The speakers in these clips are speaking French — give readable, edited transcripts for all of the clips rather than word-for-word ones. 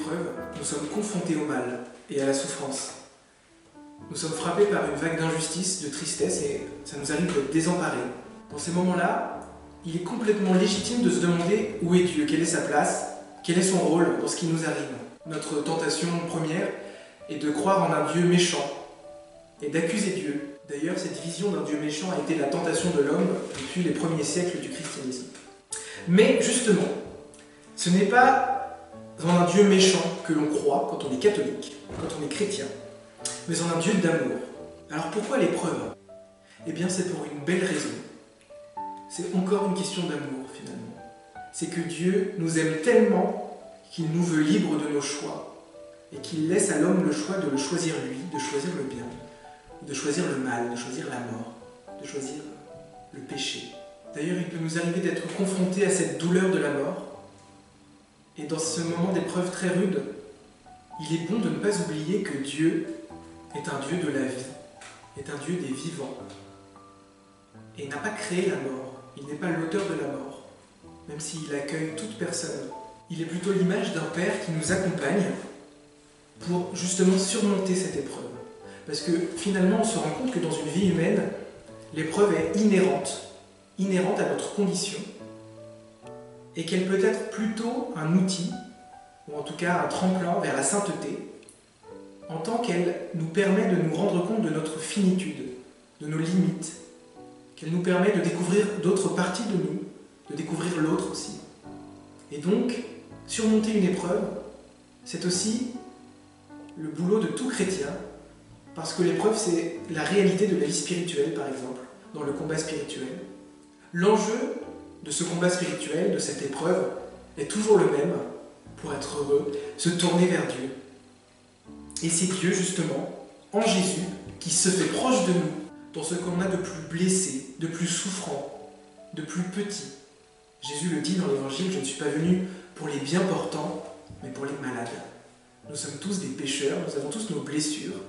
l'épreuve, nous sommes confrontés au mal et à la souffrance. Nous sommes frappés par une vague d'injustice, de tristesse et ça nous arrive d'être désemparés. Dans ces moments-là, il est complètement légitime de se demander où est Dieu, quelle est sa place, quel est son rôle dans ce qui nous arrive. Notre tentation première est de croire en un Dieu méchant et d'accuser Dieu. D'ailleurs, cette vision d'un Dieu méchant a été la tentation de l'homme depuis les premiers siècles du christianisme. Mais justement, ce n'est pas en un Dieu méchant que l'on croit quand on est catholique, quand on est chrétien, mais en un Dieu d'amour. Alors pourquoi l'épreuve? Eh bien c'est pour une belle raison. C'est encore une question d'amour finalement. C'est que Dieu nous aime tellement qu'il nous veut libres de nos choix et qu'il laisse à l'homme le choix de le choisir lui, de choisir le bien, de choisir le mal, de choisir la mort, de choisir le péché. D'ailleurs, il peut nous arriver d'être confrontés à cette douleur de la mort. Et dans ce moment d'épreuve très rude, il est bon de ne pas oublier que Dieu est un Dieu de la vie, est un Dieu des vivants. Et n'a pas créé la mort, il n'est pas l'auteur de la mort, même s'il accueille toute personne. Il est plutôt l'image d'un Père qui nous accompagne pour justement surmonter cette épreuve. Parce que finalement, on se rend compte que dans une vie humaine, l'épreuve est inhérente à notre condition, et qu'elle peut être plutôt un outil, ou en tout cas un tremplin vers la sainteté, en tant qu'elle nous permet de nous rendre compte de notre finitude, de nos limites, qu'elle nous permet de découvrir d'autres parties de nous, de découvrir l'autre aussi. Et donc, surmonter une épreuve, c'est aussi le boulot de tout chrétien, parce que l'épreuve, c'est la réalité de la vie spirituelle, par exemple, dans le combat spirituel. L'enjeu de ce combat spirituel, de cette épreuve, est toujours le même, pour être heureux, se tourner vers Dieu. Et c'est Dieu, justement, en Jésus, qui se fait proche de nous, dans ce qu'on a de plus blessé, de plus souffrant, de plus petit. Jésus le dit dans l'Évangile, je ne suis pas venu pour les bien portants, mais pour les malades. Nous sommes tous des pécheurs, nous avons tous nos blessures.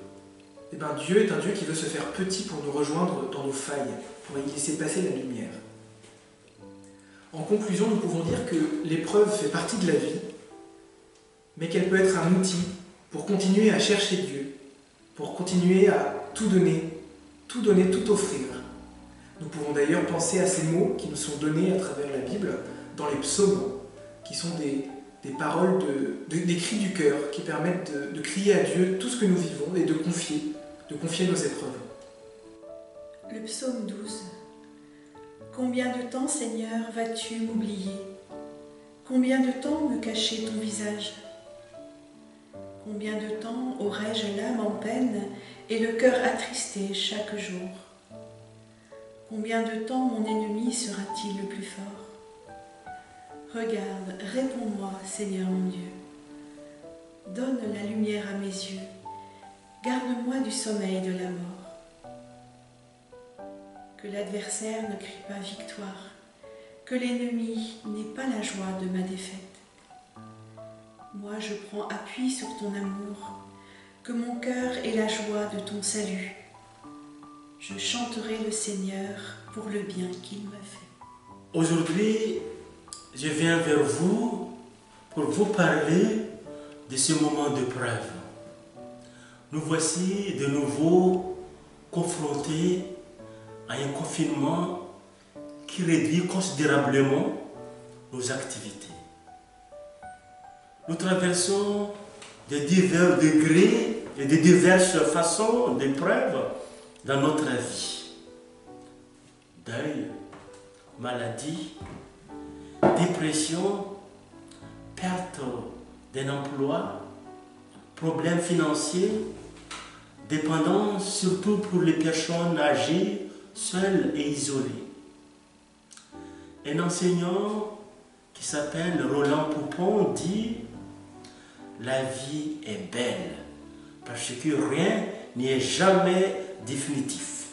Et bien Dieu est un Dieu qui veut se faire petit pour nous rejoindre dans nos failles, pour y laisser passer la lumière. En conclusion, nous pouvons dire que l'épreuve fait partie de la vie, mais qu'elle peut être un outil pour continuer à chercher Dieu, pour continuer à tout donner, tout offrir. Nous pouvons d'ailleurs penser à ces mots qui nous sont donnés à travers la Bible, dans les psaumes, qui sont des paroles, des cris du cœur, qui permettent de crier à Dieu tout ce que nous vivons et de confier nos épreuves. Le psaume 12. Combien de temps, Seigneur, vas-tu m'oublier? Combien de temps me cacher ton visage? Combien de temps aurai-je l'âme en peine et le cœur attristé chaque jour? Combien de temps mon ennemi sera-t-il le plus fort? Regarde, réponds-moi, Seigneur mon Dieu. Donne la lumière à mes yeux. Garde-moi du sommeil de la mort. Que l'adversaire ne crie pas victoire, que l'ennemi n'ait pas la joie de ma défaite. Moi, je prends appui sur ton amour, que mon cœur ait la joie de ton salut. Je chanterai le Seigneur pour le bien qu'il m'a fait. Aujourd'hui, je viens vers vous pour vous parler de ce moment de preuve. Nous voici de nouveau confrontés à un confinement qui réduit considérablement nos activités. Nous traversons de divers degrés et de diverses façons d'épreuves dans notre vie. Deuil, maladie, dépression, perte d'un emploi, problèmes financiers, dépendance surtout pour les personnes âgées, seules et isolées. Un enseignant qui s'appelle Roland Poupon dit « La vie est belle parce que rien n'est jamais définitif. »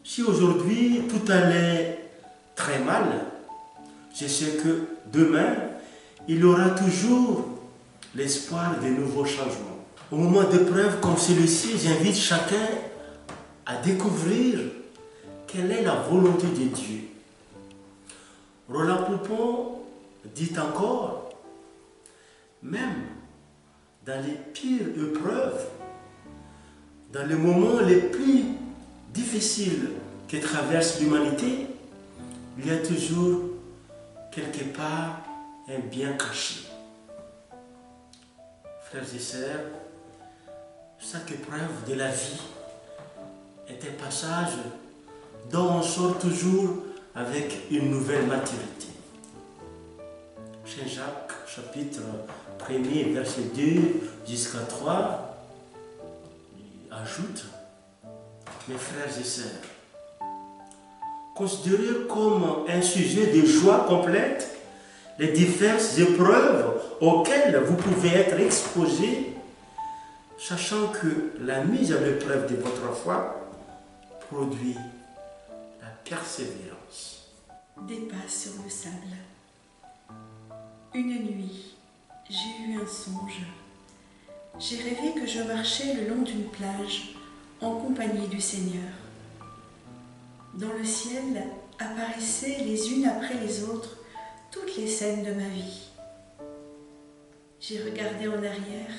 Si aujourd'hui tout allait très mal, je sais que demain, il y aura toujours l'espoir de nouveaux changements. Au moment d'épreuve comme celui-ci, j'invite chacun à découvrir quelle est la volonté de Dieu. Roland Poupon dit encore, même dans les pires épreuves, dans les moments les plus difficiles que traverse l'humanité, il y a toujours quelque part un bien caché. Frères et sœurs, chaque épreuve de la vie est un passage dont on sort toujours avec une nouvelle maturité. Saint Jacques, chapitre 1er, verset 2 jusqu'à 3, il ajoute: mes frères et sœurs, considérez comme un sujet de joie complète les diverses épreuves auxquelles vous pouvez être exposés, sachant que la mise à l'épreuve de votre foi produit la persévérance. Des pas sur le sable. Une nuit, j'ai eu un songe. J'ai rêvé que je marchais le long d'une plage en compagnie du Seigneur. Dans le ciel apparaissaient les unes après les autres toutes les scènes de ma vie. J'ai regardé en arrière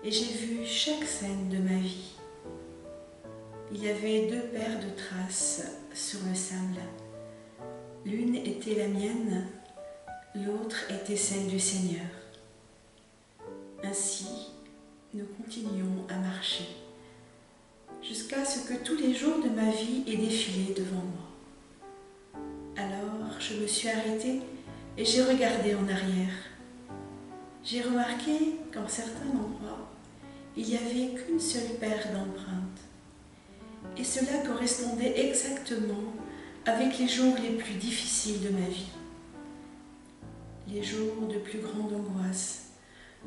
et j'ai vu chaque scène de ma vie. Il y avait 2 paires de traces sur le sable. L'une était la mienne, l'autre était celle du Seigneur. Ainsi, nous continuons à marcher, jusqu'à ce que tous les jours de ma vie aient défilé devant moi. Alors, je me suis arrêtée et j'ai regardé en arrière. J'ai remarqué qu'en certains endroits, il n'y avait qu'une seule paire d'empreintes. Et cela correspondait exactement avec les jours les plus difficiles de ma vie. Les jours de plus grande angoisse,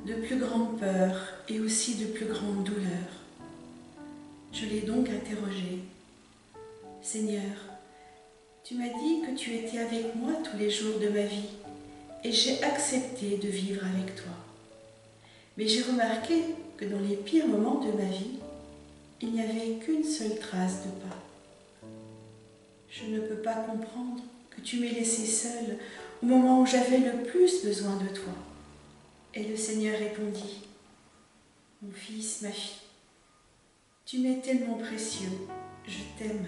de plus grande peur et aussi de plus grande douleur. Je l'ai donc interrogé. Seigneur, tu m'as dit que tu étais avec moi tous les jours de ma vie et j'ai accepté de vivre avec toi. Mais j'ai remarqué que dans les pires moments de ma vie, il n'y avait qu'une seule trace de pas. Je ne peux pas comprendre que tu m'aies laissé seule au moment où j'avais le plus besoin de toi. Et le Seigneur répondit: mon fils, ma fille, tu m'es tellement précieux, je t'aime.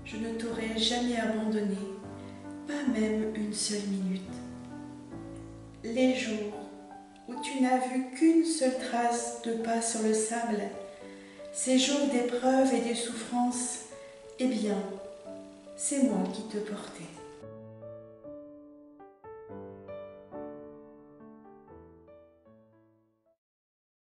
Je ne t'aurai jamais abandonné, pas même une seule minute. Les jours où tu n'as vu qu'une seule trace de pas sur le sable, ces jours d'épreuves et de souffrances, eh bien, c'est moi qui te portais.